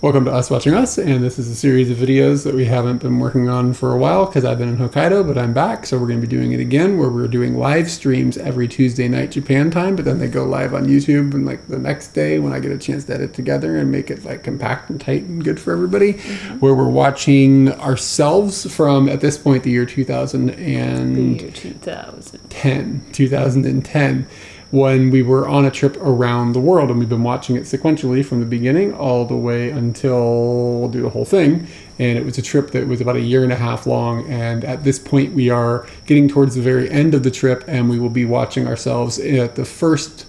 Welcome to Us Watching Us, and this is a series of videos that we haven't been working on for a while because I've been in Hokkaido, but I'm back, so we're going to be doing it again, where we're doing live streams every Tuesday night Japan time, but then they go live on YouTube and like the next day when I get a chance to edit together and make it like compact and tight and good for everybody, where we're watching ourselves from, at this point, the year 2010. When we were on a trip around the world, and we've been watching it sequentially from the beginning all the way until we'll do the whole thing. And it was a trip that was about a year and a half long, and at this point we are getting towards the very end of the trip, and we will be watching ourselves at the first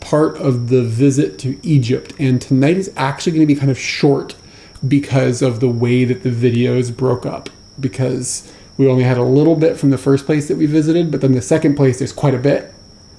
part of the visit to Egypt. And tonight is actually going to be kind of short because of the way that the videos broke up, because we only had a little bit from the first place that we visited, but then the second place there's quite a bit.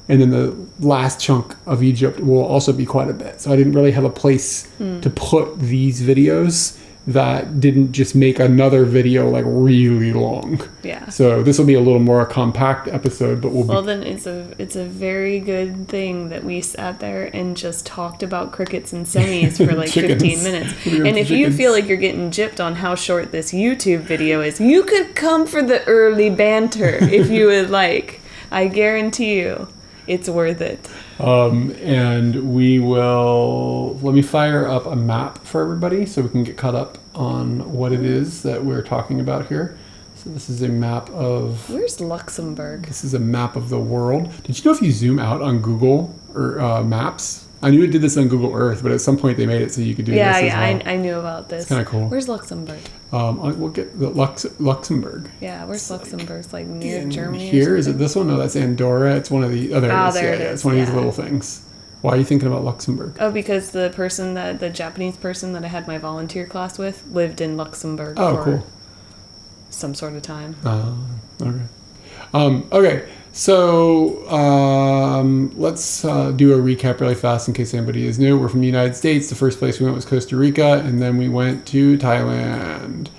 And then the last chunk of Egypt will also be quite a bit. So I didn't really have a place to put these videos that didn't just make another video like really long. Yeah. So this will be a little more compact episode, but then it's a very good thing that we sat there and just talked about crickets and semis for like 15 minutes. And if you feel like you're getting gypped on how short this YouTube video is, you could come for the early banter if you would like. I guarantee you. It's worth it. And we will... Let me fire up a map for everybody so we can get caught up on what it is that we're talking about here. So this is a map of... Where's Luxembourg? This is a map of the world. Did you know if you zoom out on Google or Maps... I knew it did this on Google Earth, but at some point they made it so you could do this as well. Yeah, I knew about this. It's kind of cool. Where's Luxembourg? We'll get the Luxembourg. Yeah, where's Luxembourg? It's like near Germany here? Is it this one? No, that's Andorra. It's one of the... Oh, there it is. There it is. It's one of these little things. Why are you thinking about Luxembourg? Oh, because the Japanese person that I had my volunteer class with lived in Luxembourg for some sort of time. Okay. Okay. So let's do a recap really fast in case anybody is new. We're from the United States. The first place we went was Costa Rica, and then we went to Thailand.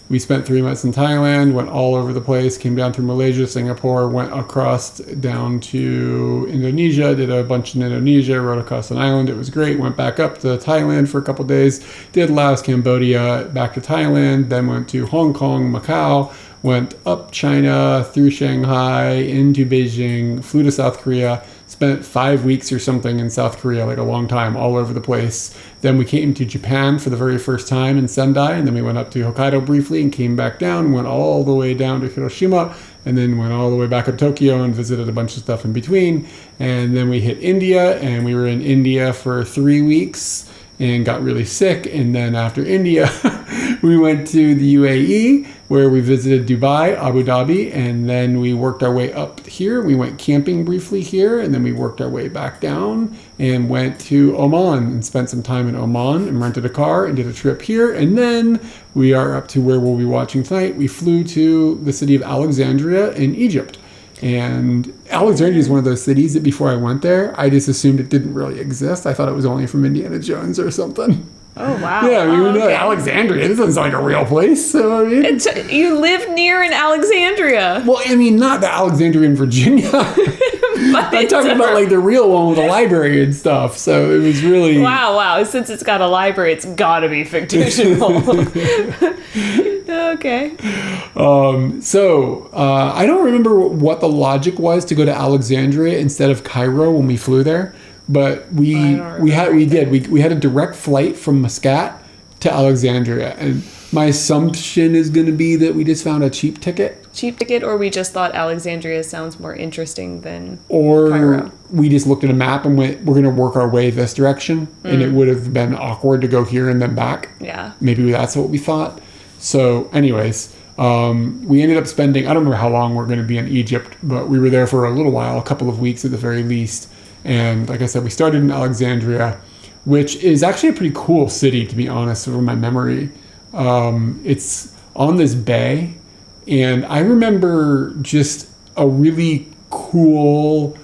We spent 3 months in Thailand, went all over the place, came down through Malaysia, Singapore, went across down to Indonesia, did a bunch in Indonesia, rode across an island. It was great. Went back up to Thailand for a couple days, did Laos, Cambodia, back to Thailand, then went to Hong Kong, Macau, went up China, through Shanghai, into Beijing, flew to South Korea, spent 5 weeks or something in South Korea, like a long time, all over the place. Then we came to Japan for the very first time in Sendai, and then we went up to Hokkaido briefly and came back down, went all the way down to Hiroshima, and then went all the way back to Tokyo and visited a bunch of stuff in between. And then we hit India, and we were in India for 3 weeks and got really sick. And then after India, we went to the UAE, where we visited Dubai, Abu Dhabi, and then we worked our way up here. We went camping briefly here, and then we worked our way back down and went to Oman and spent some time in Oman and rented a car and did a trip here. And then we are up to where we'll be watching tonight. We flew to the city of Alexandria in Egypt. And Alexandria is one of those cities that before I went there, I just assumed it didn't really exist. I thought it was only from Indiana Jones or something. Oh, wow. Yeah, I mean, Alexandria, this doesn't sound like a real place. So, I mean, you live near an Alexandria. Well, I mean, not the Alexandria in Virginia. I'm talking about like the real one with a library and stuff. So it was really... Wow. Since it's got a library, it's got to be fictional. Okay. I don't remember what the logic was to go to Alexandria instead of Cairo when we flew there. But we had a direct flight from Muscat to Alexandria, and my assumption is going to be that we just found a cheap ticket, or we just thought Alexandria sounds more interesting than Cairo. We just looked at a map and went, we're going to work our way this direction, and it would have been awkward to go here and then back. Yeah, maybe that's what we thought. So, anyways. We ended up spending, I don't remember how long we're going to be in Egypt, but we were there for a little while, a couple of weeks at the very least. And like I said, we started in Alexandria, which is actually a pretty cool city, to be honest, from my memory. It's on this bay, and I remember just a really cool,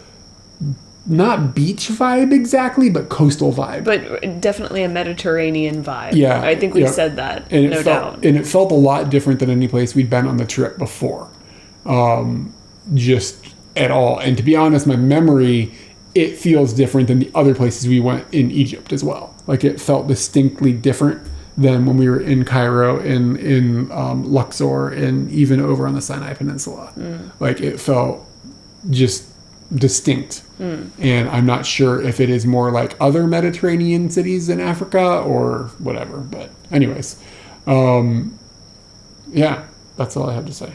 not beach vibe exactly, but coastal vibe. But definitely a Mediterranean vibe. Yeah. I think we said that, and no doubt. And it felt a lot different than any place we'd been on the trip before. Just at all. And to be honest, my memory... it feels different than the other places we went in Egypt as well. Like it felt distinctly different than when we were in Cairo, in Luxor, and even over on the Sinai Peninsula. Like it felt just distinct. And I'm not sure if it is more like other Mediterranean cities in Africa or whatever. But anyways, yeah, that's all I have to say.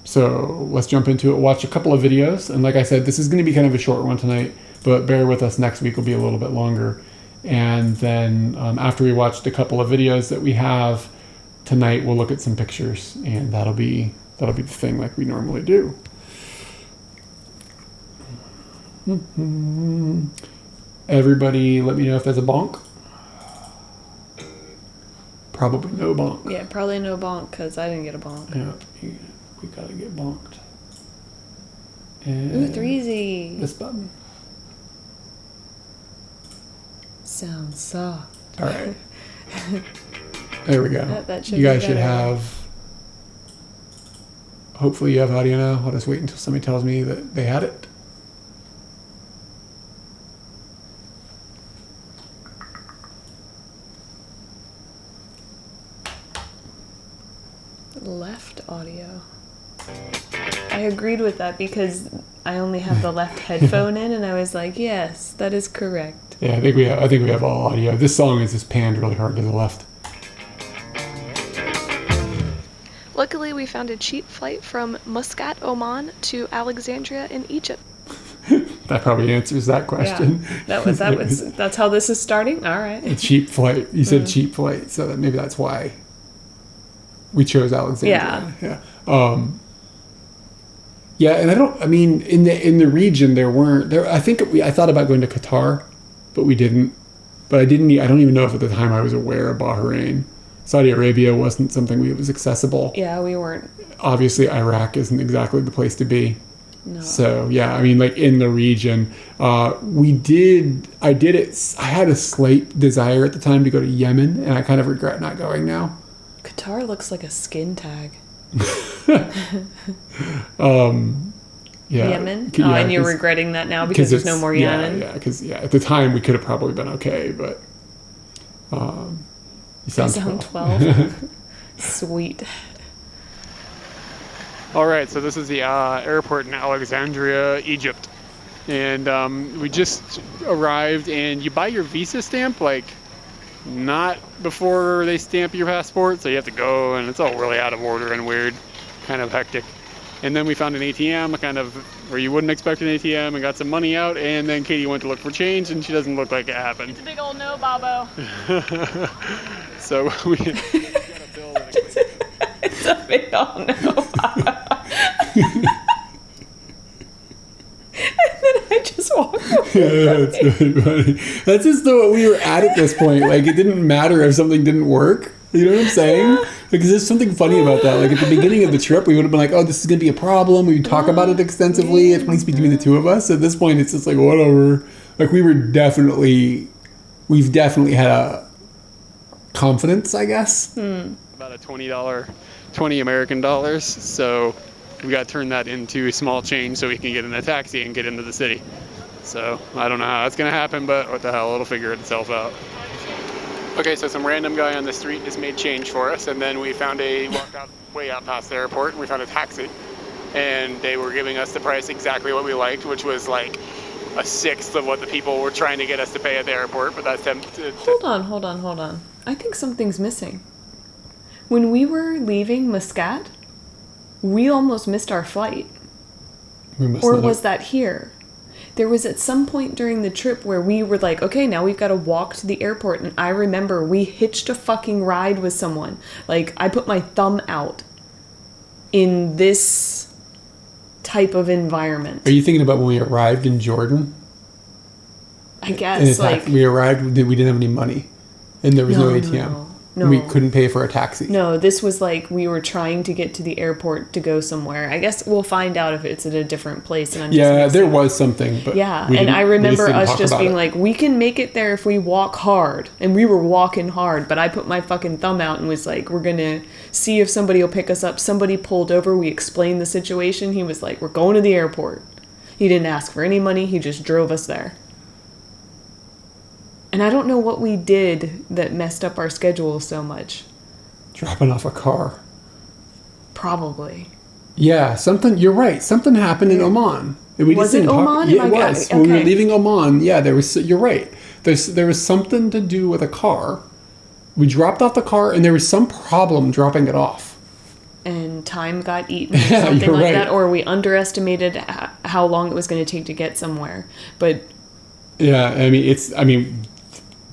So let's jump into it. Watch a couple of videos. And like I said, this is going to be kind of a short one tonight, but bear with us. Next week will be a little bit longer. And then after we watched a couple of videos that we have tonight, we'll look at some pictures, and that'll be the thing like we normally do. Everybody let me know if there's a bonk. Probably no bonk. Yeah, probably no bonk, because I didn't get a bonk. Yeah, we gotta get bonked. And ooh, 3Z. This button. Sounds soft. All right. There we go. That you guys should have... Hopefully you have audio now. I'll just wait until somebody tells me that they had it. Left audio. I agreed with that because I only have the left headphone in, and I was like, yes, that is correct. Yeah, I think we have all audio. This song is just panned really hard to the left. Luckily, we found a cheap flight from Muscat, Oman to Alexandria in Egypt. That probably answers that question. Yeah, that's how this is starting? All right. A cheap flight. You said cheap flight, so maybe that's why we chose Alexandria. Yeah. Yeah, and I mean, in the region I thought about going to Qatar, but we didn't. But I don't even know if at the time I was aware of Bahrain. Saudi Arabia wasn't something that was accessible. Yeah, we weren't. Obviously, Iraq isn't exactly the place to be. No. So, yeah, I mean, like in the region, I had a slight desire at the time to go to Yemen, and I kind of regret not going now. Qatar looks like a skin tag. Yeah. Yemen? Yeah, and you're regretting that now because there's no more Yemen? Yeah, because at the time we could have probably been okay, but you sound 12. Sweet. All right, so this is the airport in Alexandria, Egypt. And we just arrived, and you buy your visa stamp, like, not before they stamp your passport, so you have to go, and it's all really out of order and weird, kind of hectic. And then we found an ATM, kind of where you wouldn't expect an ATM, and got some money out, and then Katie went to look for change, and she doesn't look like it happened. It's a big old no, Bobo. So we got a bill. It's a big old no, Bobo. And then I just walked away. Yeah, that's really funny. That's just what we were at this point. Like, it didn't matter if something didn't work. You know what I'm saying? Because there's something funny about that. Like, at the beginning of the trip, we would have been like, oh, this is going to be a problem. We would talk about it extensively, at least between the two of us. At this point, it's just like, whatever. Like, we've definitely had a confidence, I guess. About a $20 American dollars. So we got to turn that into small change so we can get in a taxi and get into the city. So I don't know how that's going to happen, but what the hell, it'll figure itself out. Okay, so some random guy on the street just made change for us, and then we walked way out past the airport, and we found a taxi. And they were giving us the price exactly what we liked, which was like a sixth of what the people were trying to get us to pay at the airport, but that's Hold on. I think something's missing. When we were leaving Muscat, we almost missed our flight. Or was that here? There was at some point during the trip where we were like, okay, now we've got to walk to the airport. And I remember we hitched a fucking ride with someone. Like, I put my thumb out in this type of environment. Are you thinking about when we arrived in Jordan? I guess. We arrived, we didn't have any money. And there was no ATM. No. We couldn't pay for a taxi. No, this was like we were trying to get to the airport to go somewhere. I guess we'll find out if it's at a different place. And there was something. But and I remember us just being like, we can make it there if we walk hard. And we were walking hard, but I put my fucking thumb out and was like, we're going to see if somebody will pick us up. Somebody pulled over. We explained the situation. He was like, we're going to the airport. He didn't ask for any money. He just drove us there. And I don't know what we did that messed up our schedule so much. Dropping off a car. Probably. Yeah, you're right. Something happened in Oman. Was it Oman? Yeah, it was. Okay. When we were leaving Oman, you're right. There was something to do with a car. We dropped off the car, and there was some problem dropping it off. And time got eaten or something like that. Or we underestimated how long it was going to take to get somewhere. But... Yeah, I mean,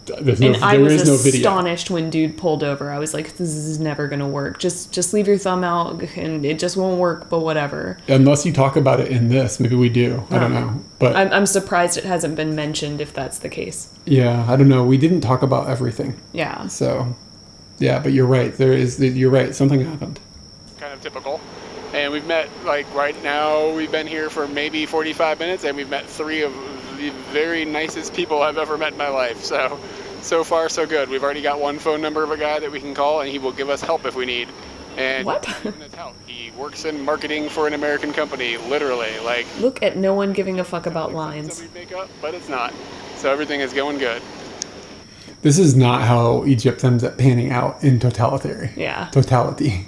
I was astonished when dude pulled over. I was like, this is never going to work. Just leave your thumb out and it just won't work, but whatever. Unless you talk about it in this. Maybe we do. I don't know. But I'm surprised it hasn't been mentioned if that's the case. Yeah, I don't know. We didn't talk about everything. Yeah. So, yeah, but you're right. You're right. Something happened. Kind of typical. And we've met, right now, we've been here for maybe 45 minutes, and we've met 3 of the very nicest people I've ever met in my life. So far, so good. We've already got one phone number of a guy that we can call, and he will give us help if we need. And what? Help. He works in marketing for an American company, literally. Look at no one giving a fuck about lines. Make up, but it's not. So everything is going good. This is not how Egypt ends up panning out in totality. Yeah. Totality.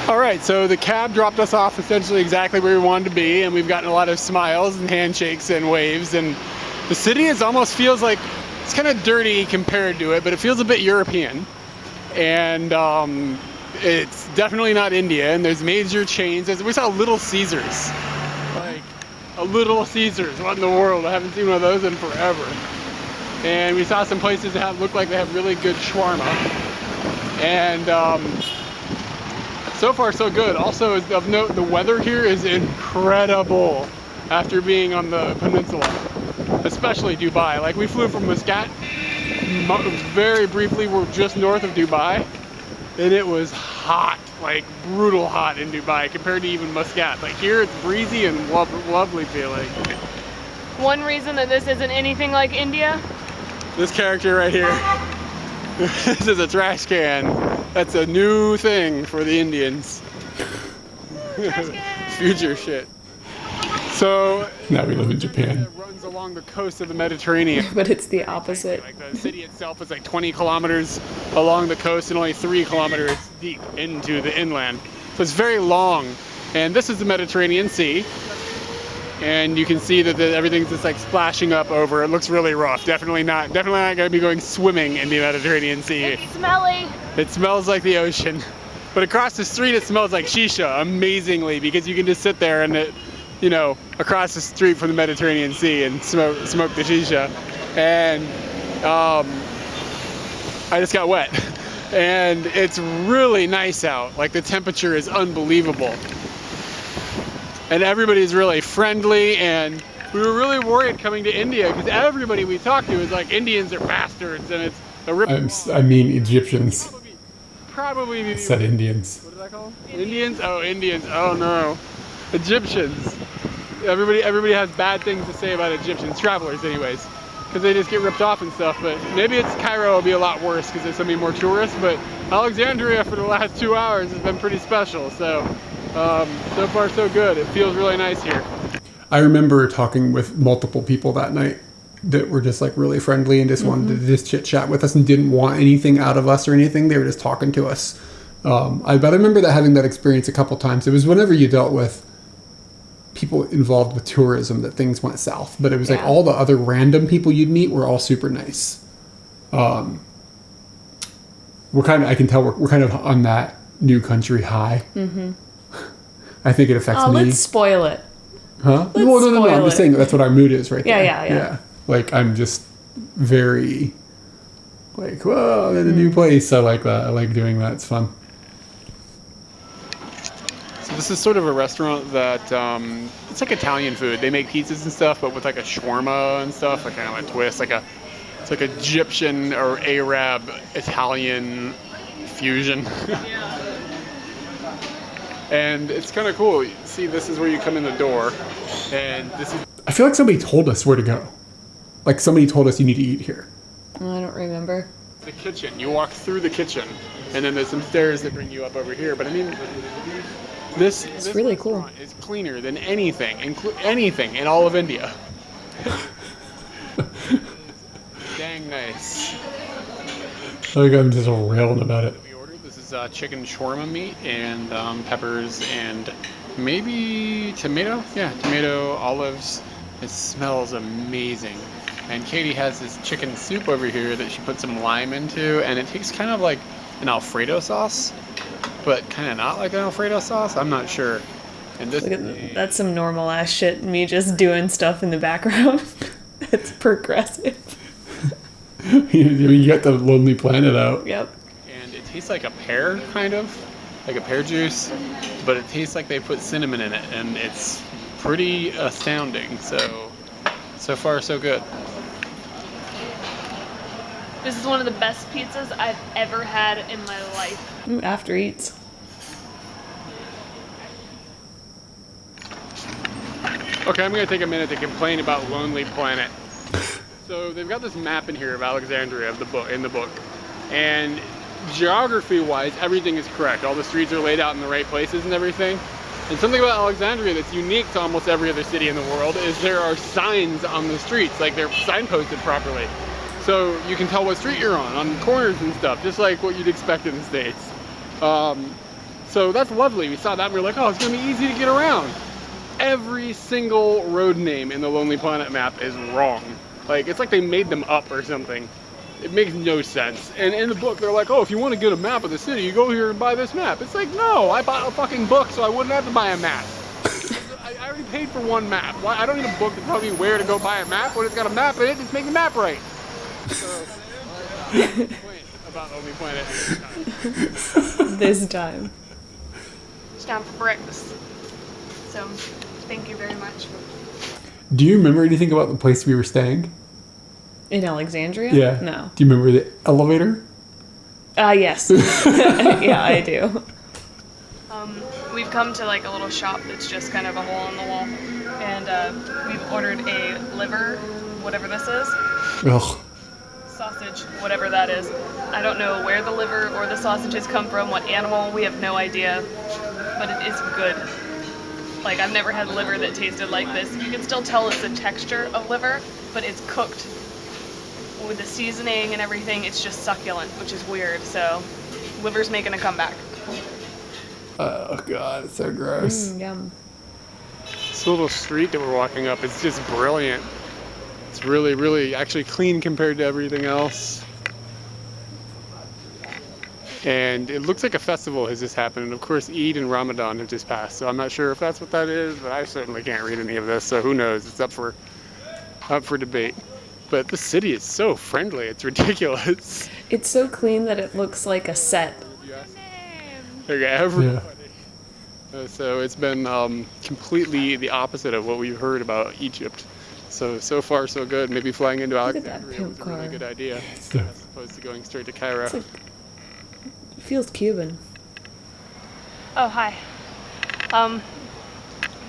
All right, so the cab dropped us off essentially exactly where we wanted to be, and we've gotten a lot of smiles and handshakes and waves, and the city almost feels like it's kind of dirty compared to it, but it feels a bit European, and it's definitely not India, and there's major chains. We saw Little Caesars, a Little Caesars. What in the world? I haven't seen one of those in forever. And we saw some places that look like they have really good shawarma, and so far, so good. Also, of note, the weather here is incredible after being on the peninsula, especially Dubai. We flew from Muscat very briefly. We're just north of Dubai, and it was hot, brutal hot in Dubai compared to even Muscat. Here, it's breezy and lovely feeling. One reason that this isn't anything like India? This character right here. This is a trash can. That's a new thing for the Indians. Future shit. So now we live in Japan. It runs along the coast of the Mediterranean. But it's the opposite. The city itself is 20 kilometers along the coast and only 3 kilometers deep into the inland. So it's very long. And this is the Mediterranean Sea. And you can see that everything's just splashing up over. It looks really rough. Definitely not going to be going swimming in the Mediterranean Sea. It's smelly. It smells like the ocean. But across the street, it smells like shisha, amazingly, because you can just sit there and, across the street from the Mediterranean Sea and smoke the shisha. And I just got wet. And it's really nice out. The temperature is unbelievable. And everybody's really friendly, and we were really worried coming to India because everybody we talked to is Indians are bastards, and it's a rip. I mean Egyptians. Probably. I said Indians. What did I call them? Indians? Oh, Indians. Oh no, Egyptians. Everybody has bad things to say about Egyptians, travelers, anyways, because they just get ripped off and stuff. But maybe Cairo will be a lot worse because there's so many more tourists. But Alexandria for the last 2 hours has been pretty special. So far so good. It feels really nice here. I remember talking with multiple people that night that were just really friendly and just wanted to just chit chat with us and didn't want anything out of us or anything. They were just talking to us. But I remember having that experience a couple times. It was whenever you dealt with people involved with tourism that things went south. But it was all the other random people you'd meet were all super nice. I can tell we're kind of on that new country high. Mm-hmm. I think it affects me. Let's spoil it. Huh? No. I'm just saying that's what our mood is right there. Yeah. I'm just very whoa, in a new place. I like that. I like doing that. It's fun. So this is sort of a restaurant that it's Italian food. They make pizzas and stuff, but with a shawarma and stuff, kind of a twist. It's Egyptian or Arab Italian fusion. And it's kind of cool. See, this is where you come in the door, and this is... I feel like somebody told us where to go. Somebody told us you need to eat here. I don't remember. The kitchen. You walk through the kitchen, and then there's some stairs that bring you up over here. But I mean, this really cool. Is cleaner than anything in all of India. dang nice. Like I'm just railing about it. We ordered this is chicken shawarma meat and peppers and maybe tomato. Yeah, tomato, olives. It smells amazing. And Katie has this chicken soup over here that she put some lime into, and it tastes kind of like an Alfredo sauce, but kind of not like an Alfredo sauce. I'm not sure. And this That's some normal ass shit. Me just doing stuff in the background. It's progressive. You got the Lonely Planet out. Yep. And it tastes like a pear, kind of, like a pear juice, but it tastes like they put cinnamon in it, and it's pretty astounding. So far, so good. This is one of the best pizzas I've ever had in my life. Ooh, after eats. Okay, I'm going to take a minute to complain about Lonely Planet. So they've got this map in here of Alexandria in the book, and geography-wise, everything is correct. All the streets are laid out in the right places and everything. And something about Alexandria that's unique to almost every other city in the world is there are signs on the streets, like they're signposted properly. So you can tell what street you're on corners and stuff, just like what you'd expect in the States. So that's lovely. We saw that and we were like, oh, it's gonna be easy to get around. Every single road name in the Lonely Planet map is wrong. Like, it's like they made them up or something. It makes no sense. And in the book, they're like, oh, if you want to get a map of the city, you go here and buy this map. It's like, no, I bought a fucking book so I wouldn't have to buy a map. I already paid for one map. Why? I don't need a book to tell me where to go buy a map. When it's got a map in it, just make the map right. So, about Lonely Planet This time. It's time for breakfast. So, thank you very much. Do you remember anything about the place we were staying? In Alexandria? Yeah. No. Do you remember the elevator? Yes. Yeah, I do. We've come to like a little shop that's just kind of a hole in the wall, and we've ordered a liver, whatever this is, Ugh. sausage, whatever that is. I don't know where the liver or the sausages come from, what animal, we have no idea, but it is good. Like, I've never had liver that tasted like this. You can still tell it's the texture of liver, but it's cooked with the seasoning and everything. It's just succulent, which is weird. So, liver's making a comeback. Oh god, it's so gross. Yum. This little street that we're walking up is just brilliant. It's really, really actually clean compared to everything else. And it looks like a festival has just happened. And of course, Eid and Ramadan have just passed. So I'm not sure if that's what that is, but I certainly can't read any of this. So who knows? It's up for debate. But the city is so friendly. It's ridiculous. It's so clean that it looks like a set. Okay, everybody. So it's been completely the opposite of what we've heard about Egypt. So far so good. Maybe flying into Look at that Alexandria pimp was a really car. good idea, as opposed to going straight to Cairo. It's like, it feels Cuban. Oh, hi.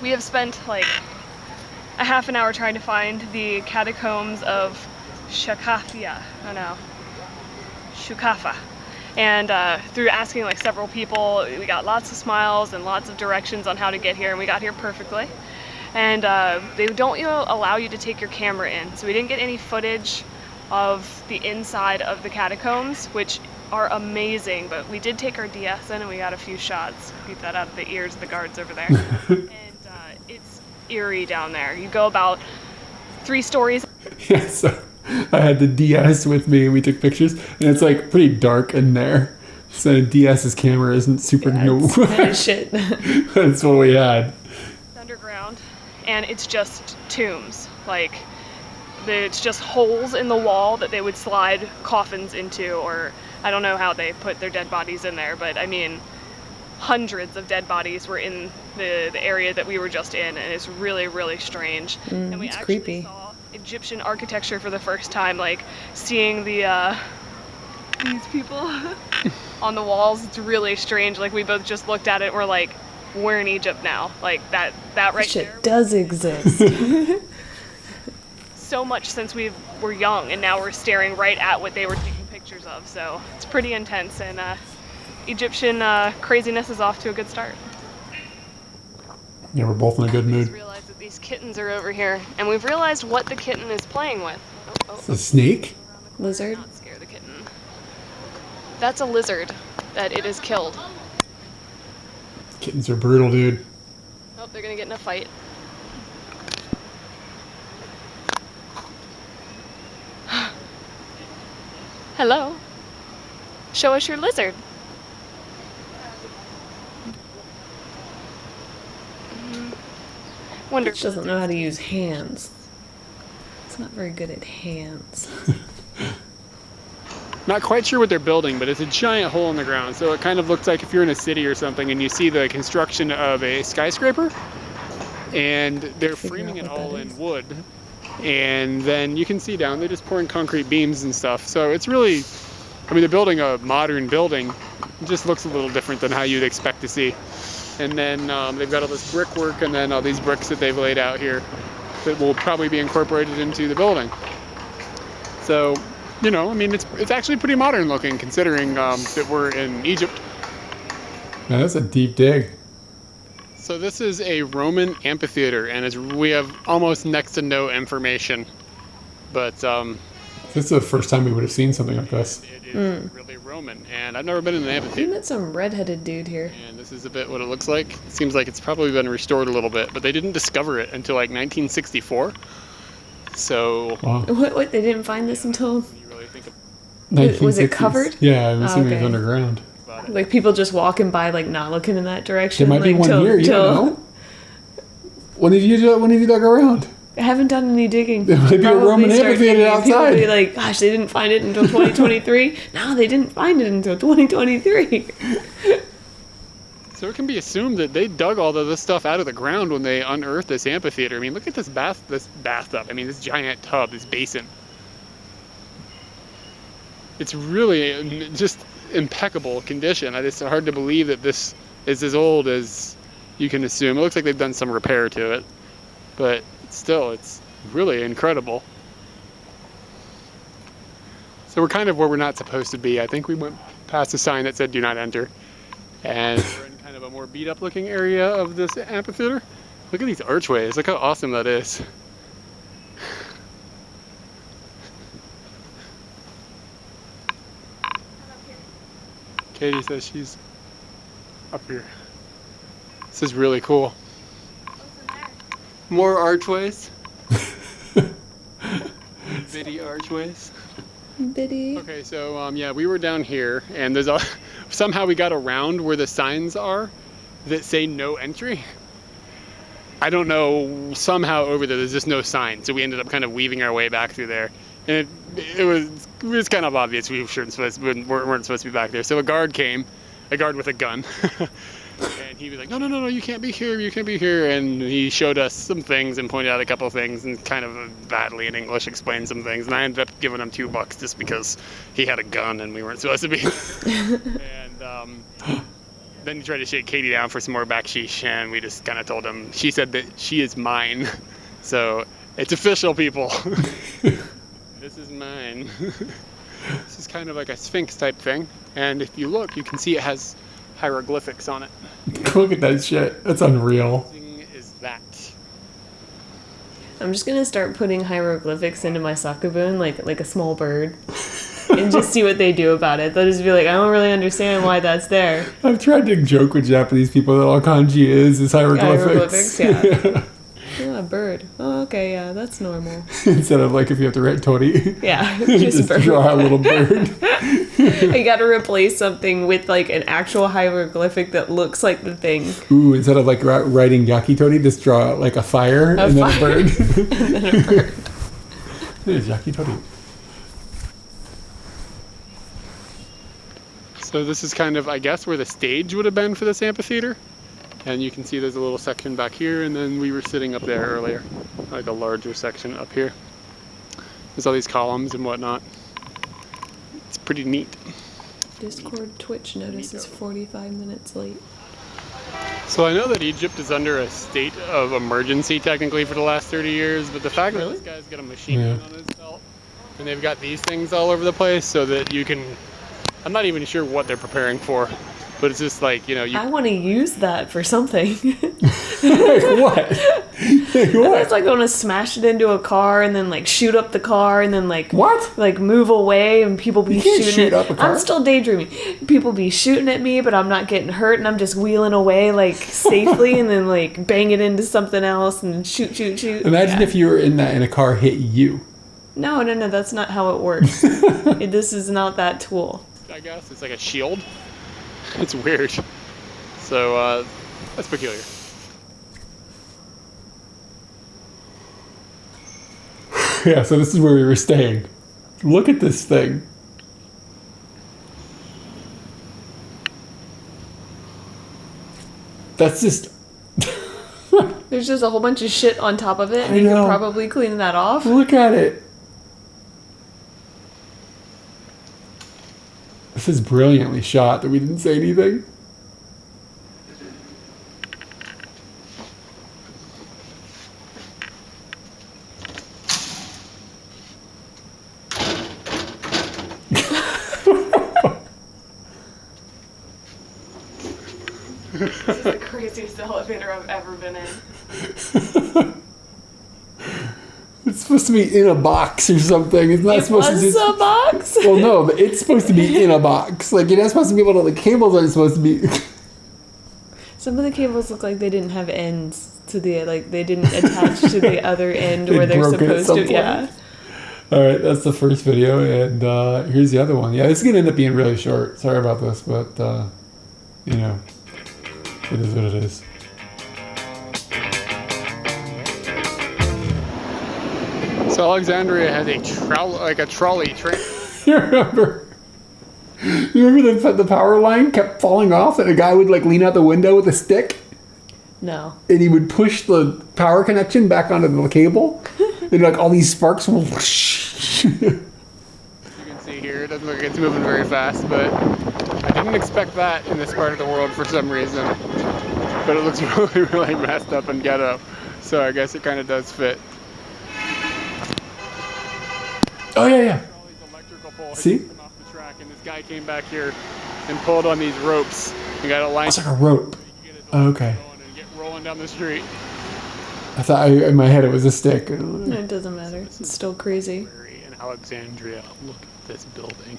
We have spent like a half an hour trying to find the catacombs of Shakafa. Oh no. Shukafa. And through asking like several people, we got lots of smiles and lots of directions on how to get here, and we got here perfectly. And they don't allow you to take your camera in, so we didn't get any footage of the inside of the catacombs, which are amazing, but we did take our DS in and we got a few shots. Beat that out of the ears of the guards over there. And it's eerie down there. You go about 3 stories. Yeah, so I had the DS with me and we took pictures, and it's like pretty dark in there. So DS's camera isn't super new. It's kind of shit. That's what we had. It's underground, and it's just tombs. Like, it's just holes in the wall that they would slide coffins into, or I don't know how they put their dead bodies in there, but I mean, hundreds of dead bodies were in the area that we were just in, and it's really, really strange. And we it's actually creepy. saw Egyptian architecture for the first time, like seeing the these people on the walls. It's really strange. Like, we both just looked at it and we're like, we're in Egypt now. Like, that right This shit there. does exist. So much since we were young, and now we're staring right at what they were taking pictures of. So it's pretty intense, and Egyptian craziness is off to a good start. Yeah, we're both in a good We mood. just realized that these kittens are over here, and we've realized what the kitten is playing with. It's a snake? Around the Lizard? Not scare the kitten. That's a lizard that it has killed. Kittens are brutal, dude. Oh, they're gonna get in a fight. Hello. Show us your lizard. Wonder. She doesn't know how to use hands. It's not very good at hands. Not quite sure what they're building, but it's a giant hole in the ground. So it kind of looks like if you're in a city or something and you see the construction of a skyscraper, and they're framing it all in wood. And then you can see down, they're just pouring concrete beams and stuff. So it's really, I mean, they're building a modern building. It just looks a little different than how you'd expect to see. And then they've got all this brickwork and then all these bricks that they've laid out here that will probably be incorporated into the building. So, you know, I mean, it's actually pretty modern looking considering that we're in Egypt. Man, that's a deep dig. So this is a Roman amphitheater, and we have almost next to no information. But This is the first time we would have seen something like this. it is really Roman, and I've never been in an We amphitheater. met some redheaded dude here. And this is a bit what it looks like. It seems like it's probably been restored a little bit, but they didn't discover it until like 1964. So Wow. What? They didn't find this until... when you really think Was it 1960s. covered? Yeah, I'm assuming it okay. was underground. about it, Like people just walking by, like not looking in that direction. There might be like, one here, you don't know. When have you dug around? I haven't done any digging. There might be a Probably Roman start amphitheater digging. People outside. will be like, gosh, they didn't find it until 2023. No, they didn't find it until 2023. So it can be assumed that they dug all of this stuff out of the ground when they unearthed this amphitheater. I mean, look at this bathtub. I mean, this giant tub, this basin. It's really just impeccable condition. It's hard to believe that this is as old as you can assume. It looks like they've done some repair to it, but still, it's really incredible. So we're kind of where we're not supposed to be. I think we went past a sign that said "Do not enter," and we're in kind of a more beat-up looking area of this amphitheater. Look at these archways. Look how awesome that is. Katie says she's up here. This is really cool. More archways. Bitty archways. Biddy. Okay, so yeah, we were down here, and there's somehow we got around where the signs are that say no entry. I don't know, somehow over there's just no sign, so we ended up kind of weaving our way back through there, and it was kind of obvious we weren't supposed to be back there. So a guard came, a guard with a gun. And he was like, no, you can't be here, and he showed us some things and pointed out a couple things and kind of badly in English explained some things, and I ended up giving him $2 just because he had a gun and we weren't supposed to be. And then he tried to shake Katie down for some more baksheesh, and we just kind of told him, she said that she is mine, so it's official, people. This is mine. This is kind of like a sphinx type thing, and if you look, you can see it has hieroglyphics on it. Look at that shit. That's unreal. What is that? I'm just gonna start putting hieroglyphics into my sakubun, like a small bird, and just see what they do about it. They'll just be like, I don't really understand why that's there. I've tried to joke with Japanese people that all kanji is hieroglyphics. Yeah. Oh, a bird. Oh, okay, yeah, that's normal. Instead of like if you have to write tori, Yeah, you just bird. draw a little bird. I gotta replace something with like an actual hieroglyphic that looks like the thing. Ooh, instead of like writing yakitori, just draw like a fire and then a bird. And then a bird. There's yakitori. So this is kind of, I guess, where the stage would have been for this amphitheater. And you can see there's a little section back here, and then we were sitting up there earlier, like a larger section up here. There's all these columns and whatnot. It's pretty neat. Discord Twitch notice is 45 minutes late. So I know that Egypt is under a state of emergency technically for the last 30 years, but the fact that this guy's got a machine gun on his belt, and they've got these things all over the place so that you can, I'm not even sure what they're preparing for. But it's just like, you... I want to use that for something. Like what? Like what? It's like I want to smash it into a car and then like shoot up the car and then like What? Like move away and people be You can't shooting shoot at up a car. I'm still daydreaming. People be shooting at me, but I'm not getting hurt and I'm just wheeling away like safely and then like bang it into something else and shoot. Imagine if you were in that and a car hit you. No, that's not how it works. This is not that tool. I guess it's like a shield. It's weird. So, that's peculiar. Yeah, so this is where we were staying. Look at this thing. That's just... There's just a whole bunch of shit on top of it and I you know. could probably clean that off. Look at it. This is brilliantly shot that we didn't say anything. This is the craziest elevator I've ever been in. It's supposed to be in a box or something. It's not It supposed was to just... a box? Well, no, but it's supposed to be in a box. Like, you're not supposed to be able to... The cables aren't supposed to be... Some of the cables look like they didn't have ends to the, like, they didn't attach to the other end They where they're broke it at supposed some to. point. Yeah. Alright, that's the first video, and here's the other one. Yeah, this is going to end up being really short. Sorry about this, but, you know, it is what it is. So Alexandria has a trolley train. You remember the power line kept falling off and a guy would like lean out the window with a stick No. and he would push the power connection back onto the cable and like all these sparks will whoosh. You can see here, it doesn't look like it's moving very fast, but I didn't expect that in this part of the world for some reason. But it looks really, really messed up and ghetto. So I guess it kind of does fit. Oh yeah. All these electrical poles See? come off the track, and this guy came back here and pulled on these ropes and got a line. It's like a rope. Oh, okay. Going and get rolling down the street. I thought in my head it was a stick. It doesn't matter. It's still crazy. In Alexandria, look at this building.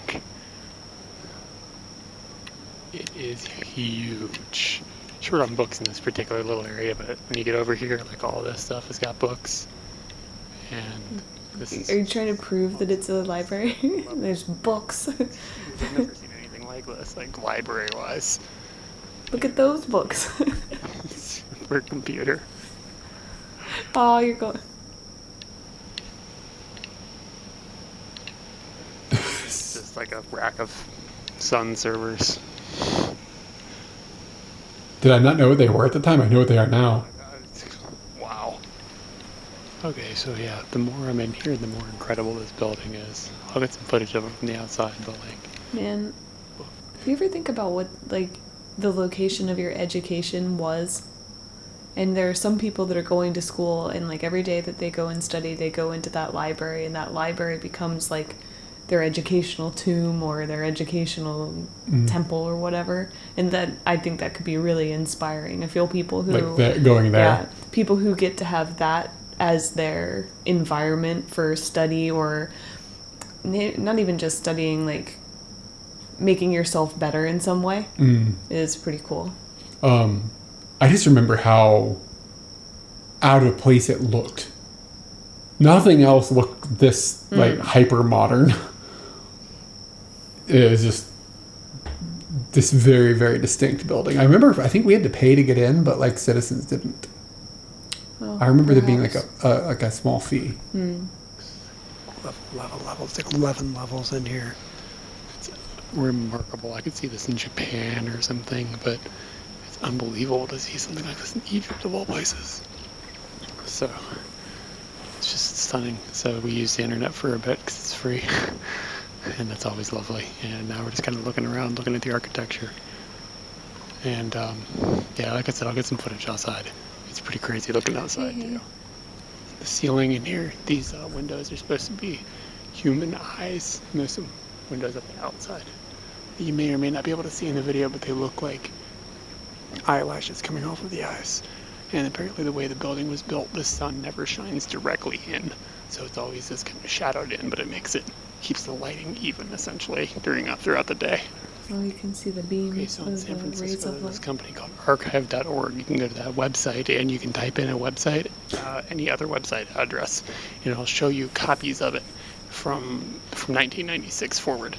It is huge. Short on books in this particular little area, but when you get over here, like all this stuff has got books. And this is... Are you trying to prove that it's a library? There's books. I've never seen anything like this, like library-wise. Look at those books. Super computer. Oh, you're going. It's just like a rack of Sun servers. Did I not know what they were at the time? I know what they are now. Wow. Okay, so yeah, the more I'm in here, the more incredible this building is. I'll get some footage of it from the outside, but like... Man, do you ever think about what, like, the location of your education was? And there are some people that are going to school, and, like, every day that they go and study, they go into that library, and that library becomes, like, their educational tomb or their educational temple or whatever. And that, I think that could be really inspiring. I feel people who... Like that, going there. Yeah, people who get to have that as their environment for study, or not even just studying, like making yourself better in some way, is pretty cool. I just remember how out of place it looked. Nothing else looked this like hyper modern. It was just this very, very distinct building. I think we had to pay to get in, but like citizens didn't. Oh, I remember there being perhaps. like a small fee. Levels, like 11 levels in here. It's remarkable. I could see this in Japan or something, but it's unbelievable to see something like this in Egypt of all places. So it's just stunning. So we use the internet for a bit because it's free, and that's always lovely. And now we're just kind of looking around, looking at the architecture. And yeah, like I said, I'll get some footage outside. It's pretty crazy looking outside too. The ceiling in here, these windows are supposed to be human eyes. And there's some windows at the outside. you may or may not be able to see in the video, but they look like eyelashes coming off of the eyes. And apparently the way the building was built, the sun never shines directly in, so it's always this kind of shadowed in, but keeps the lighting even essentially throughout the day. Oh, you can see the beams. Okay, so in San the rays Francisco, of there's this light. company called archive.org. You can go to that website and you can type in a website, any other website address, and it'll show you copies of it from 1996 forward.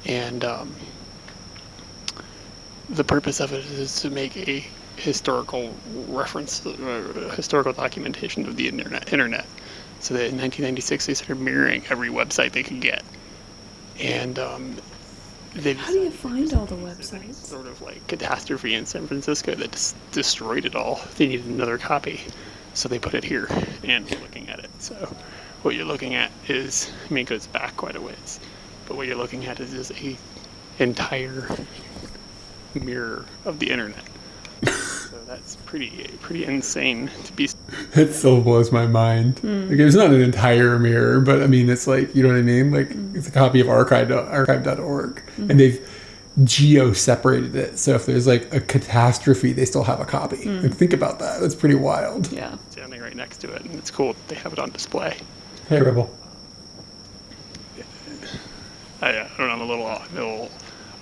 And the purpose of it is to make a historical reference, historical documentation of the internet. So that in 1996 they started mirroring every website they could get. And How do you find all the websites? Sort of like catastrophe in San Francisco that just destroyed it all. They needed another copy, so they put it here, and we're looking at it. So what you're looking at is, it goes back quite a ways, but what you're looking at is just a entire mirror of the internet. So that's pretty insane to be. It still blows my mind. Like, it's not an entire mirror, but I mean, it's like, you know what I mean? Like, it's a copy of archive.org, and they've geo-separated it. So if there's like a catastrophe, they still have a copy. Like, think about that. That's pretty wild. Yeah. Standing right next to it, and it's cool that they have it on display. Hey, Rebel. I don't know, I'm a little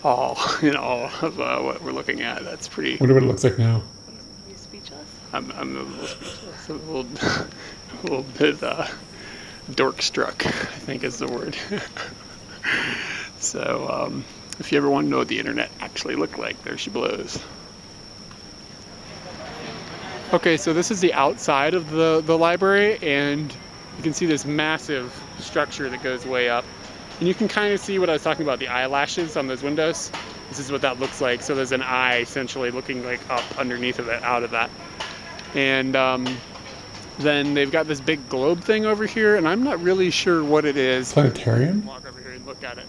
awe in awe of what we're looking at. That's pretty. Wonder what it looks like now. Are you speechless? I'm a little speechless, a little bit dork struck, I think is the word. So if you ever want to know what the internet actually looked like, there she blows. Okay, so this is the outside of the library, and you can see this massive structure that goes way up. And you can kind of see what I was talking about, the eyelashes on those windows. This is what that looks like. So there's an eye essentially looking like up underneath of it, out of that. And then they've got this big globe thing over here, and I'm not really sure what it is. Planetarium? Walk over here and look at it.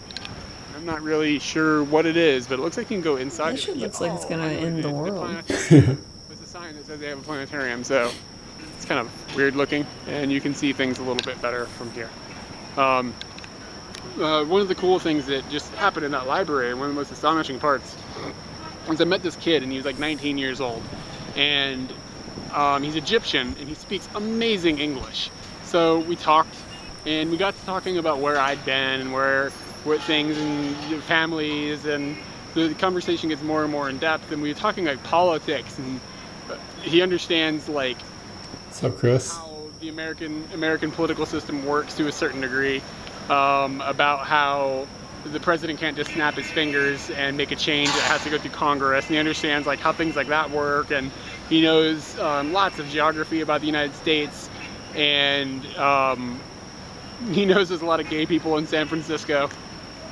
I'm not really sure what it is, but it looks like you can go inside. That shit looks like it's gonna end the world. There's a sign that says they have a planetarium, so it's kind of weird looking, and you can see things a little bit better from here. One of the cool things that just happened in that library, one of the most astonishing parts, was I met this kid, and he was like 19 years old, and he's Egyptian, and he speaks amazing English. So we talked, and we got to talking about where I'd been, and what things, and families, and the conversation gets more and more in depth, and we were talking like politics, and he understands like What's up, Chris? how the American political system works to a certain degree. About how the president can't just snap his fingers and make a change. It has to go through Congress, and he understands like how things like that work, and he knows lots of geography about the United States, and he knows there's a lot of gay people in San Francisco,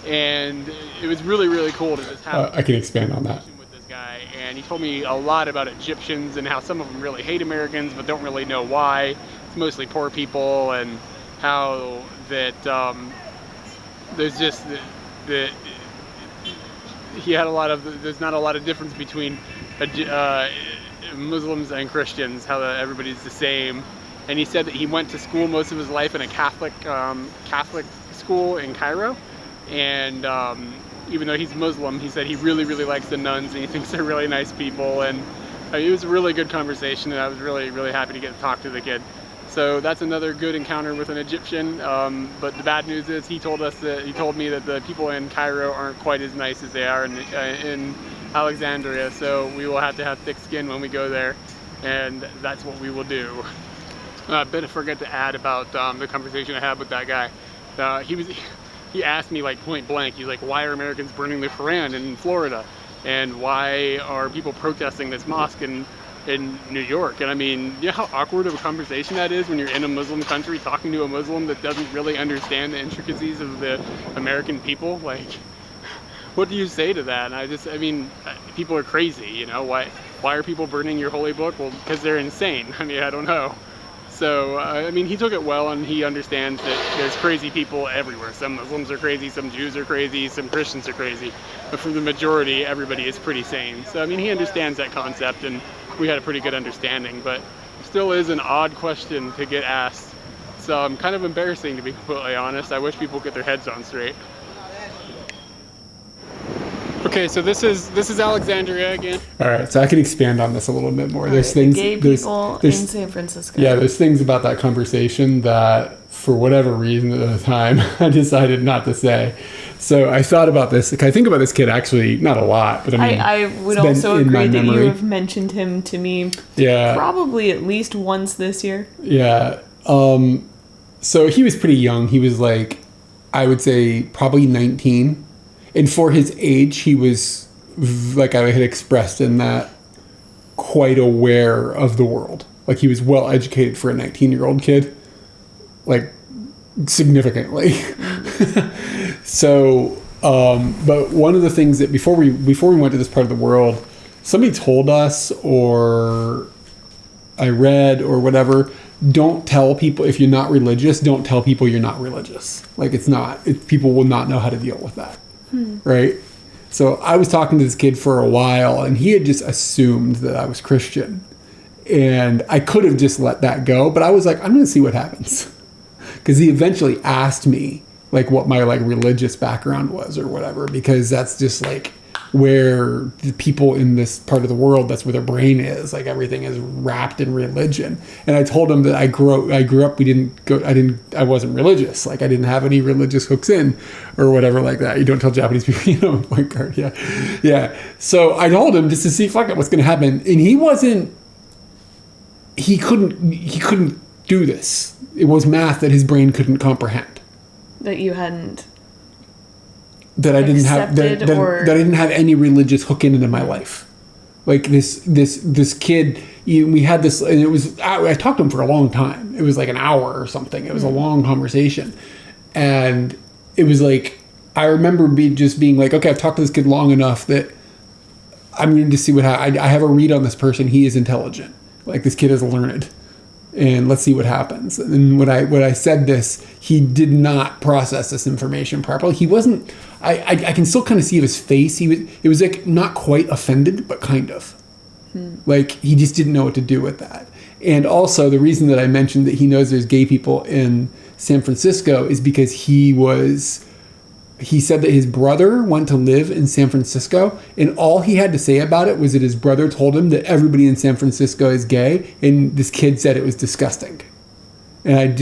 and it was really, really cool to just have I can expand on that. with this guy, and he told me a lot about Egyptians and how some of them really hate Americans but don't really know why. It's mostly poor people, and how that there's just the he had there's not a lot of difference between Muslims and Christians, how everybody's the same. And he said that he went to school most of his life in a Catholic school in Cairo, and even though he's Muslim, he said he really, really likes the nuns, and he thinks they're really nice people. And it was a really good conversation, and I was really, really happy to get to talk to the kid. So that's another good encounter with an Egyptian. But the bad news is he told me that the people in Cairo aren't quite as nice as they are in Alexandria. So we will have to have thick skin when we go there, and that's what we will do. I forget to add about the conversation I had with that guy. He asked me like point blank. He's like, "Why are Americans burning the Quran in Florida? And why are people protesting this mosque in New York?" And I mean, you know how awkward of a conversation that is when you're in a Muslim country talking to a Muslim that doesn't really understand the intricacies of the American people. Like, what do you say to that? And people are crazy, you know. Why are people burning your holy book? Well, because they're insane. I mean, I don't know. So, he took it well, and he understands that there's crazy people everywhere. Some Muslims are crazy, some Jews are crazy, some Christians are crazy. But for the majority, everybody is pretty sane. So, he understands that concept, and we had a pretty good understanding. But still is an odd question to get asked. So, kind of embarrassing, to be completely honest. I wish people get their heads on straight. Okay, so this is Alexandria again. All right, so I can expand on this a little bit more. There's Right, things, gay people in San Francisco. Yeah, there's things about that conversation that, for whatever reason at the time, I decided not to say. So I thought about this. Like, I think about this kid actually not a lot, but I mean, I would it's also been in my agree that you memory. have mentioned him to me Yeah, probably at least once this year. yeah. So he was pretty young. He was like, I would say probably 19. And for his age, he was, like I had expressed in that, quite aware of the world. Like, he was well educated for a 19-year-old kid. Like, significantly. So, but one of the things that before we went to this part of the world, somebody told us, or I read or whatever, don't tell people, if you're not religious, don't tell people you're not religious. Like, people will not know how to deal with that. Right? So I was talking to this kid for a while, and he had just assumed that I was Christian. And I could have just let that go, but I was like, I'm going to see what happens. Because he eventually asked me, like, what my, like, religious background was or whatever, because that's just, like, where the people in this part of the world, that's where their brain is. Like, everything is wrapped in religion. And I told him that I grew up, I wasn't religious. Like, I didn't have any religious hooks in or whatever like that. You don't tell Japanese people, point guard, yeah. Yeah. So I told him just to see, fuck it, what's going to happen. And he couldn't do this. It was math that his brain couldn't comprehend. That you hadn't. That I didn't have that I didn't have any religious hook into my life. Like, this kid, we had this, and it was, I talked to him for a long time. It was like an hour or something. It was a long conversation, and it was like, I remember being like, okay, I've talked to this kid long enough that I'm going to see what happens. I have a read on this person. He is intelligent. Like, this kid is learned. And let's see what happens. And when I said this, he did not process this information properly. He wasn't. I can still kind of see his face. It was like not quite offended, but kind of. Like, he just didn't know what to do with that. And also, the reason that I mentioned that he knows there's gay people in San Francisco is because he said that his brother went to live in San Francisco, and all he had to say about it was that his brother told him that everybody in San Francisco is gay, and this kid said it was disgusting. And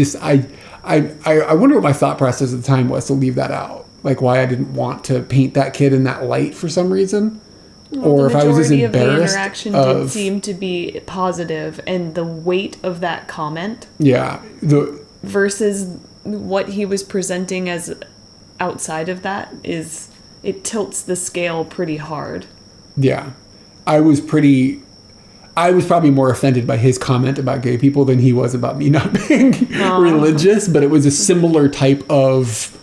I wonder what my thought process at the time was to leave that out. Like, why I didn't want to paint that kid in that light for some reason. Well, or if I was just embarrassed. The majority of the interaction did seem to be positive, and the weight of that comment. Yeah. Versus what he was presenting as outside of that it tilts the scale pretty hard. Yeah. I was probably more offended by his comment about gay people than he was about me not being religious, but it was a similar type of,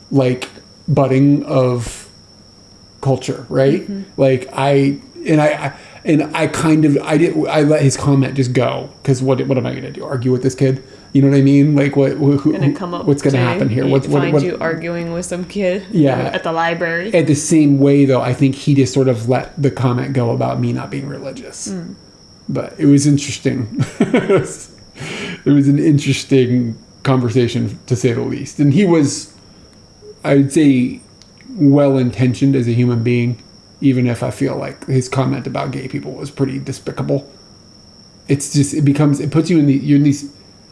like, budding of culture, right? Mm-hmm. Like, I let his comment just go, because what am I going to do? Argue with this kid? You know what I mean? Like, what's going to happen here? Find you arguing with some kid at the library? At the same way, though, I think he just sort of let the comment go about me not being religious. But it was interesting. It was an interesting conversation, to say the least. And he was, I would say, well-intentioned as a human being, even if I feel like his comment about gay people was pretty despicable. It's just, it puts you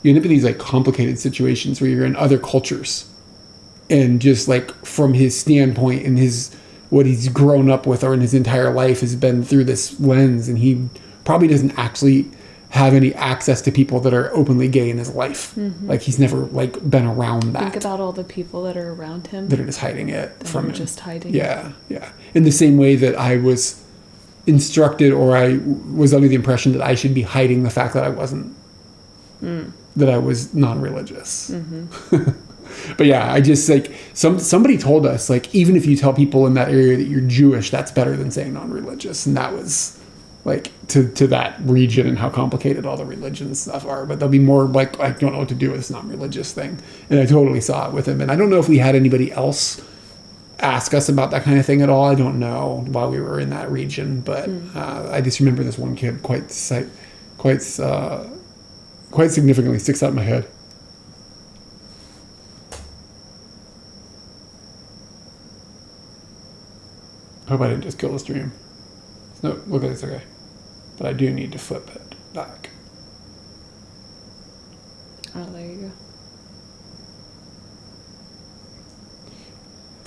you end up in these, like, complicated situations where you're in other cultures, and just, like, from his standpoint and what he's grown up with or in his entire life has been through this lens, and he probably doesn't actually have any access to people that are openly gay in his life. Mm-hmm. Like, he's never, like, been around that. Think about all the people that are around him that are just hiding it from him. Just hiding. Yeah. In the same way that I was instructed, or I was under the impression that I should be hiding the fact that I wasn't. That I was non-religious. Mm-hmm. But yeah, I just, like, somebody told us, like, even if you tell people in that area that you're Jewish, that's better than saying non-religious. And that was, like, to that region and how complicated all the religions stuff are. But they'll be more like, I don't know what to do with this non-religious thing. And I totally saw it with him. And I don't know if we had anybody else ask us about that kind of thing at all. I don't know, while we were in that region. But I just remember this one kid quite significantly sticks out in my head. I hope I didn't just kill the stream. No, look at this, okay. But I do need to flip it back. Oh, there you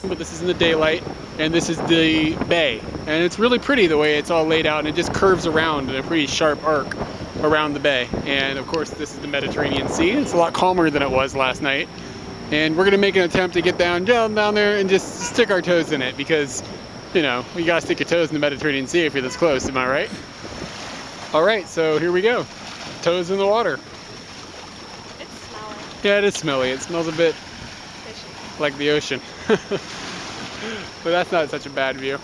go. But this is in the daylight, and this is the bay. And it's really pretty the way it's all laid out, and it just curves around in a pretty sharp arc around the bay. And of course, this is the Mediterranean Sea. It's a lot calmer than it was last night. And we're gonna make an attempt to get down there and just stick our toes in it because, you know, you gotta stick your toes in the Mediterranean Sea if you're this close, am I right? All right, so here we go. Toes in the water. It's smelly. Yeah, it is smelly. It smells a bit Fishy. like the ocean. But that's not such a bad view.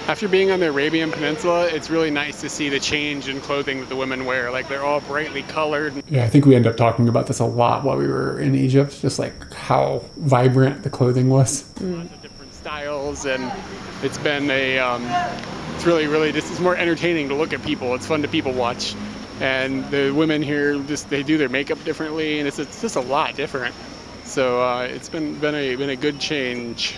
After being on the Arabian Peninsula, it's really nice to see the change in clothing that the women wear. Like, they're all brightly colored. Yeah, I think we ended up talking about this a lot while we were in Egypt, just like how vibrant the clothing was. Lots of different styles, and it's been it's really just, it's more entertaining to look at people. It's fun to people watch. And the women here, they do their makeup differently, and it's just a lot different. So it's been a good change.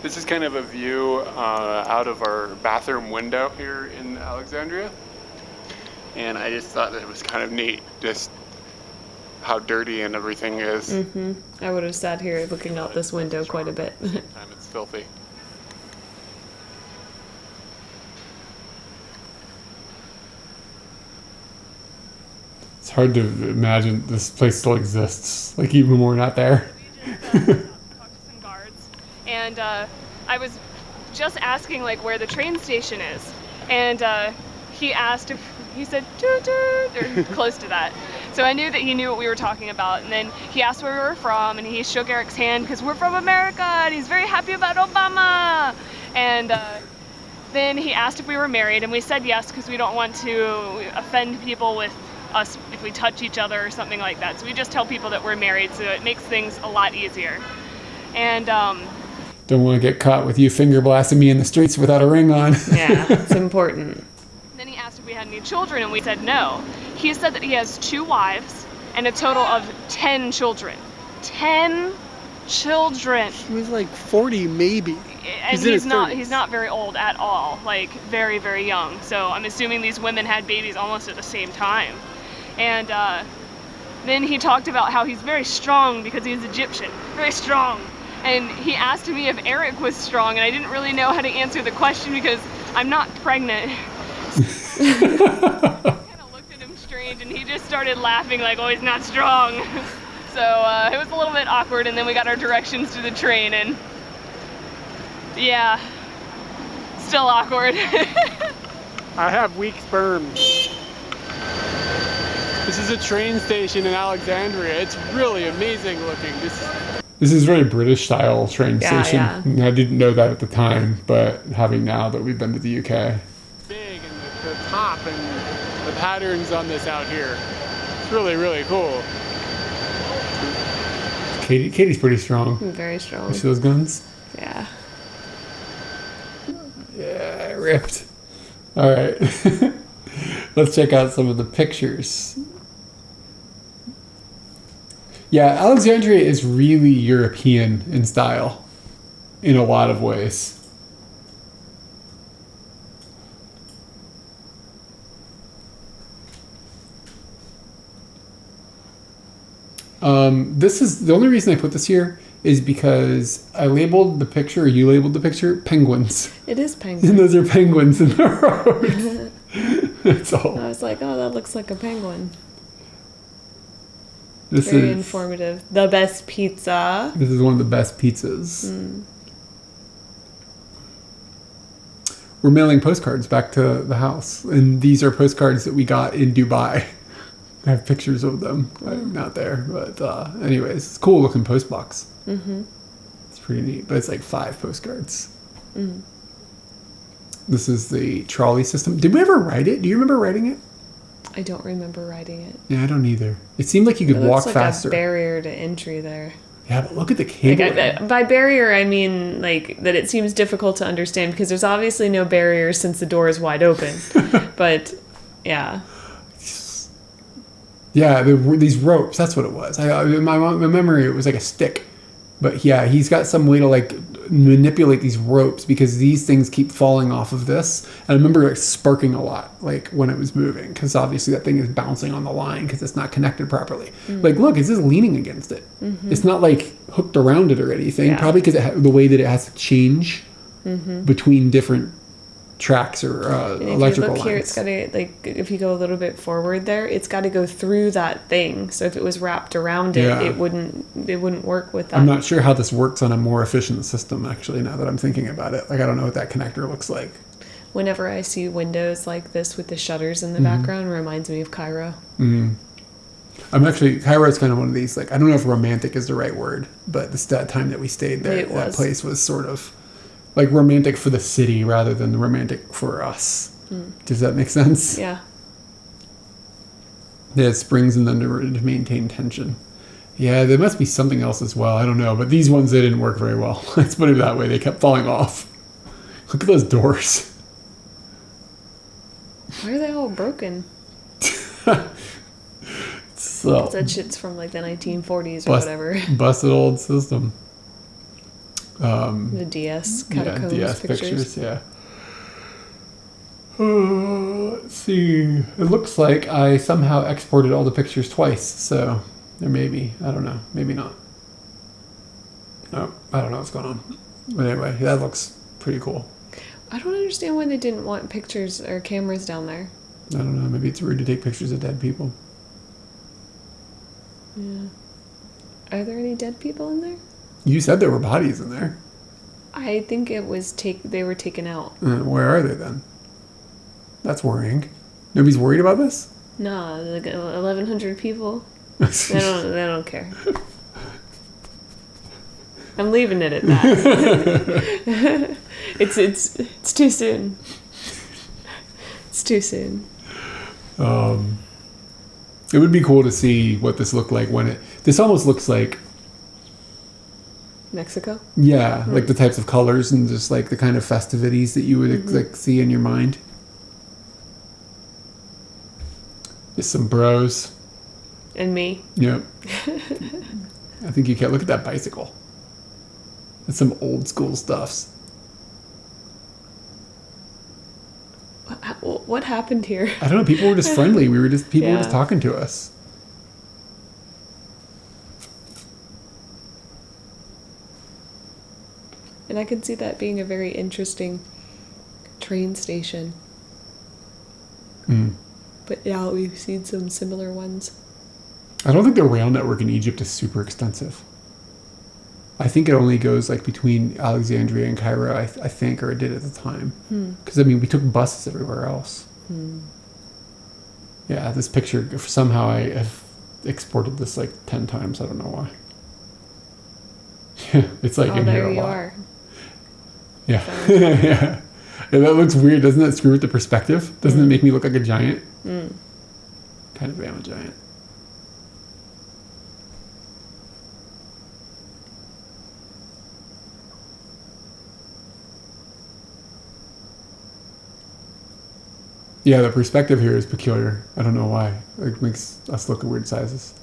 This is kind of a view out of our bathroom window here in Alexandria. And I just thought that it was kind of neat, just how dirty and everything is. Mm-hmm. I would have sat here looking out this window quite a bit. Sometimes it's filthy. It's hard to imagine this place still exists, like even when we're not there. And I was just asking like where the train station is, and he asked if he said toot toot or close to that. So I knew that he knew what we were talking about, and then he asked where we were from, and he shook Eric's hand because we're from America, and he's very happy about Obama. And then he asked if we were married, and we said yes because we don't want to offend people with us if we touch each other or something like that. So we just tell people that we're married, so it makes things a lot easier. And don't want to get caught with you finger blasting me in the streets without a ring on. Yeah, it's important. Then he asked if we had any children, and we said no. He said that he has 2 wives and a total of 10 children. 10 children. He was like 40 maybe. And he's not very old at all, like very, very young. So I'm assuming these women had babies almost at the same time. And then he talked about how he's very strong because he's Egyptian, very strong. And he asked me if Eric was strong, and I didn't really know how to answer the question because I'm not pregnant. I kind of looked at him strange, and he just started laughing like, oh, he's not strong. So it was a little bit awkward, and then we got our directions to the train, and yeah, still awkward. I have weak sperm. This is a train station in Alexandria. It's really amazing looking. This is very British style train station. Yeah. I didn't know that at the time, but having now that we've been to the UK. Big, and the top and the patterns on this out here. It's really, really cool. Katie's pretty strong. Very strong. See those guns? Yeah. Yeah, ripped. All right. Let's check out some of the pictures. Yeah, Alexandria is really European in style in a lot of ways. This is the only reason I put this here is because I labeled the picture, or you labeled the picture, penguins. It is penguins. And those are penguins in the road. That's all. I was like, oh, that looks like a penguin. This Very is informative. The best pizza. This is one of the best pizzas. We're mailing postcards back to the house, and these are postcards that we got in Dubai. I have pictures of them. I'm not there, but anyways, it's a cool looking post box. Mm-hmm. It's pretty neat, but it's like 5 postcards. Mm-hmm. This is the trolley system. Did we ever write it? Do you remember writing it? I don't remember writing it. Yeah, I don't either. It seemed like you could walk like faster. A barrier to entry there. Yeah, but look at the cable. Like by barrier, I mean like that it seems difficult to understand because there's obviously no barrier since the door is wide open. But yeah. Yeah, there were these ropes. That's what it was. In my memory, it was like a stick. But yeah, he's got some way to like manipulate these ropes because these things keep falling off of this. And I remember it sparking a lot, like when it was moving, because obviously that thing is bouncing on the line because it's not connected properly. Like, look, it's just leaning against it. It's not like hooked around it or anything. Yeah. Probably because the way that it has to change between different tracks or And if electrical you look here, lines. it's got to, like, if you go a little bit forward there, it's got to go through that thing. So if it was wrapped around it, Yeah. it wouldn't work with that. I'm not sure how this works on a more efficient system, actually, now that I'm thinking about it. Like, I don't know what that connector looks like. Whenever I see windows like this with the shutters in the background, it reminds me of Cairo. I'm actually, Cairo is kind of one of these, like, I don't know if romantic is the right word, but that time that we stayed there, It that was. place was sort of, like, romantic for the city rather than romantic for us. Does that make sense? Yeah. They had springs in them to maintain tension. Yeah, there must be something else as well. I don't know. But these ones, they didn't work very well. Let's put it that way. They kept falling off. Look at those doors. Why are they all broken? So, That shit's from like the 1940s or whatever. busted old system. The DS catacombs DS pictures. yeah. Let's see. It looks like I somehow exported all the pictures twice, so there may be. I don't know. Maybe not. No, I don't know what's going on. But anyway, that looks pretty cool. I don't understand why they didn't want pictures or cameras down there. I don't know. Maybe it's rude to take pictures of dead people. Yeah. Are there any dead people in there? You said there were bodies in there. I think it was they were taken out. Where are they then? That's worrying. Nobody's worried about this? No, like 1,100 people. They don't care. I'm leaving it at that. It's too soon. It's too soon. It would be cool to see what this looked like when this almost looks like, Mexico? yeah, like the types of colors and just like the kind of festivities that you would like see in your mind. Just some bros. And me. Yep. I think you can't look at that bicycle. That's some old school stuffs. What happened here? I don't know. People were just friendly. People were just talking to us. And I could see that being a very interesting train station. But now we've seen some similar ones. I don't think the rail network in Egypt is super extensive. I think it only goes like between Alexandria and Cairo, I think, or it did at the time. Because, I mean, we took buses everywhere else. Yeah, this picture, somehow I have exported this like 10 times. I don't know why. It's like in here there a you lot. are. Yeah. Yeah. Yeah, that looks weird. Doesn't that screw with the perspective? Doesn't it make me look like a giant? Kind of am a giant. Yeah, the perspective here is peculiar. I don't know why. It makes us look at weird sizes.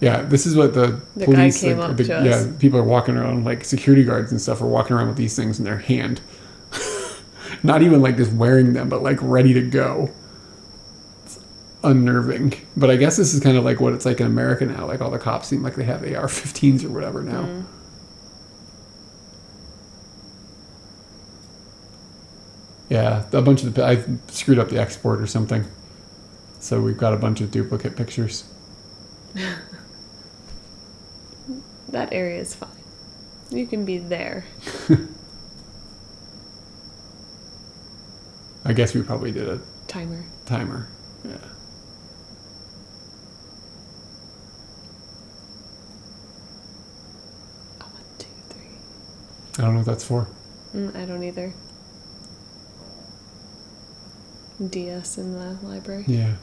Yeah, this is what the The police, guy came like, up to us. yeah, people are walking around, like security guards and stuff are walking around with these things in their hand. Not even like just wearing them, but like ready to go. It's unnerving. But I guess this is kind of like what it's like in America now. Like all the cops seem like they have AR-15s or whatever now. Yeah, a bunch of I screwed up the export or something. So we've got a bunch of duplicate pictures. That area is fine. You can be there. I guess we probably did a Timer. timer. Yeah. Oh, 1, 2, 3. I don't know what that's for. I don't either. DS in the library. Yeah.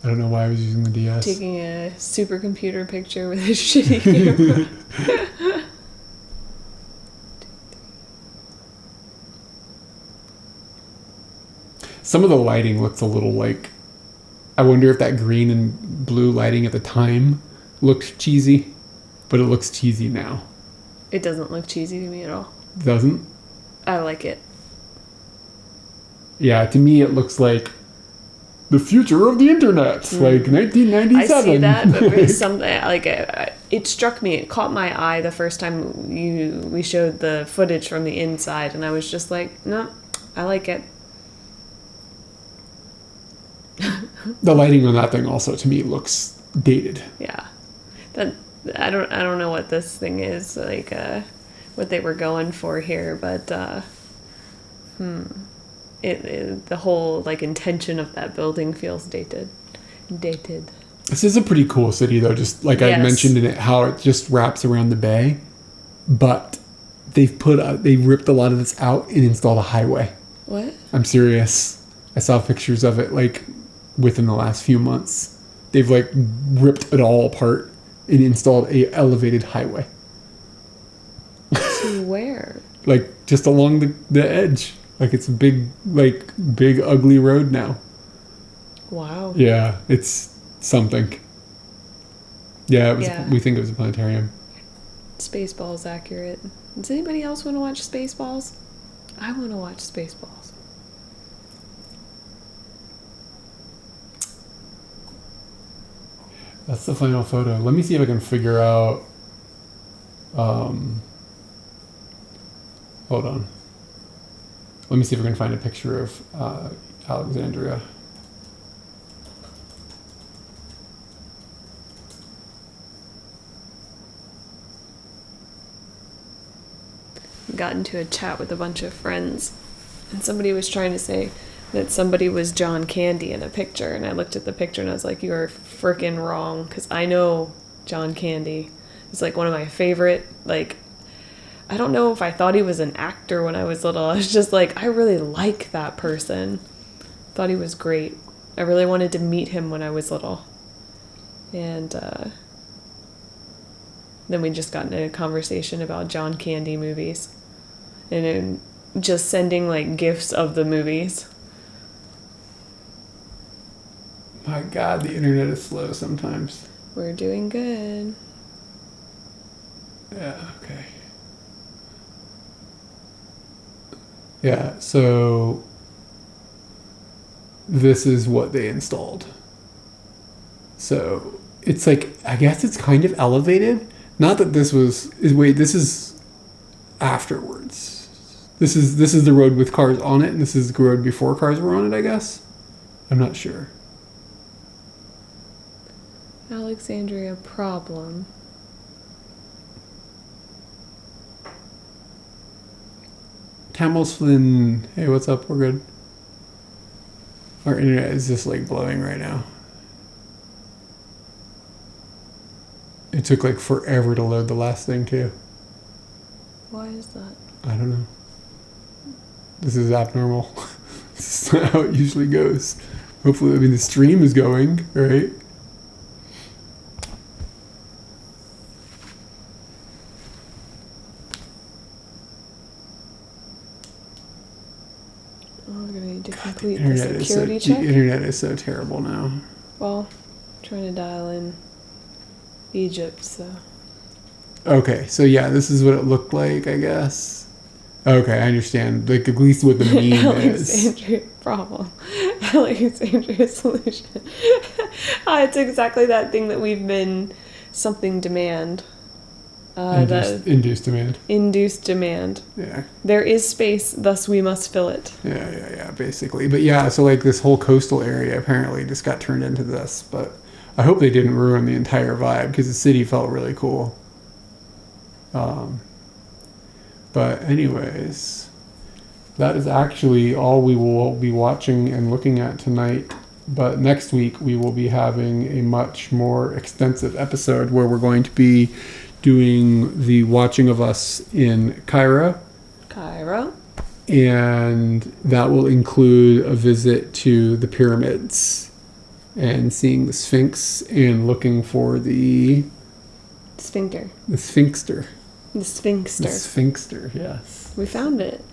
I don't know why I was using the DS. Taking a supercomputer picture with a shitty camera. Some of the lighting looks a little like I wonder if that green and blue lighting at the time looked cheesy, but it looks cheesy now. It doesn't look cheesy to me at all. Doesn't? I like it. Yeah, to me it looks like the future of the internet, like 1997. I see that, but something like it struck me. It caught my eye the first time we showed the footage from the inside, and I was just like, no, I like it. The lighting on that thing also to me looks dated. Yeah, that I don't know what this thing is like. What they were going for here, but the whole like intention of that building feels dated. This is a pretty cool city though, just like I mentioned in it, how it just wraps around the bay, but they ripped a lot of this out and installed a highway. What? I'm serious. I saw pictures of it like within the last few months. They've like ripped it all apart and installed a elevated highway. To where? Like just along the edge. Like it's a big ugly road now. Wow. Yeah, it's something. Yeah, we think it was a planetarium. Spaceballs accurate. Does anybody else want to watch Spaceballs? I want to watch Spaceballs. That's the final photo. Let me see if I can figure out. Hold on. Let me see if I can find a picture of Alexandria. Got into a chat with a bunch of friends, and somebody was trying to say that somebody was John Candy in a picture, and I looked at the picture and I was like, you are freaking wrong, because I know John Candy. He's like one of my favorite, like, I don't know if I thought he was an actor when I was little. I was just like, I really like that person. Thought he was great. I really wanted to meet him when I was little. And then we just got into a conversation about John Candy movies. And then just sending like gifs of the movies. My God, the internet is slow sometimes. We're doing good. Yeah, okay. Yeah, so this is what they installed. So it's like, I guess it's kind of elevated. Not that this is afterwards. This is the road with cars on it, and this is the road before cars were on it, I guess. I'm not sure. Alexandria problem. Tamils Flynn, hey, what's up? We're good. Our internet is just like blowing right now. It took like forever to load the last thing too. Why is that? I don't know. This is abnormal. This is not how it usually goes. Hopefully, the stream is going, right? We're going to need to complete the security check. The internet is so terrible now. Well, I'm trying to dial in Egypt, so. Okay, so yeah, this is what it looked like, I guess. Okay, I understand. Like, at least what the meme is. Alexandria problem. Alexandria solution. It's exactly that thing that we've been something demand. Induced demand. Induced demand. Yeah. There is space, thus we must fill it. Yeah, basically. But yeah, so like this whole coastal area apparently just got turned into this. But I hope they didn't ruin the entire vibe because the city felt really cool. But anyways, that is actually all we will be watching and looking at tonight. But next week we will be having a much more extensive episode where we're going to be doing the watching of us in Cairo. And that will include a visit to the pyramids and seeing the Sphinx and looking for the Sphincter. The Sphinxter. The Sphinxter. The Sphinxter, yes. We found it.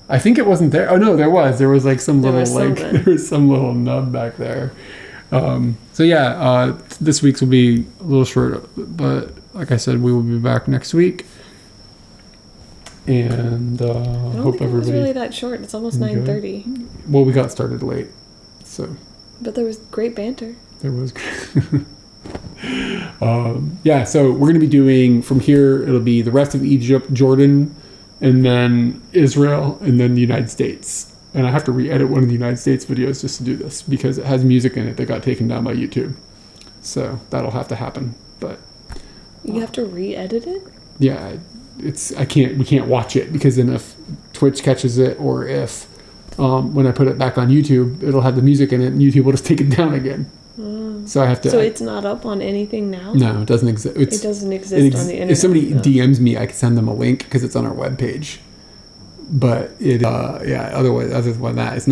I think it wasn't there. Oh no, there was. There was like some There little was there was some little nub back there. So yeah, this week's will be a little short, but like I said, we will be back next week. And I don't hope think it was everybody. really that short. It's almost 9:30. Well, we got started late, so But there was great banter. there was. Yeah, so we're gonna be doing from here. It'll be the rest of Egypt, Jordan, and then Israel, and then the United States. And I have to re-edit one of the United States videos just to do this because it has music in it that got taken down by YouTube. So that'll have to happen. But You have to re-edit it? yeah, we can't watch it because then if Twitch catches it or if when I put it back on YouTube, it'll have the music in it and YouTube will just take it down again. So I have to. So it's not up on anything now? No, it doesn't exist. It doesn't exist on the internet. If somebody DMs me, I can send them a link because it's on our webpage. But it, other than that, it's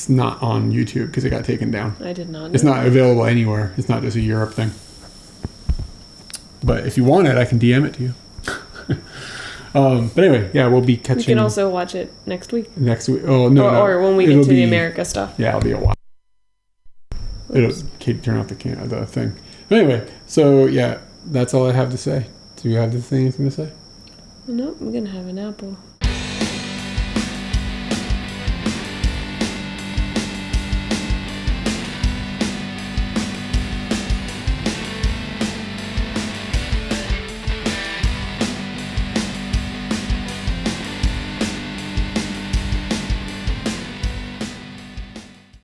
not on YouTube because it got taken down. I did not know. It's not available anywhere. It's not just a Europe thing. But if you want it, I can DM it to you. But anyway, yeah, we'll be catching. We can also watch it next week. Next week. Oh no, or when we get to the America stuff. Yeah, it'll be a while. It'll turn off the thing. But anyway, so yeah, that's all I have to say. Do you have anything to say? Nope, I'm gonna have an apple.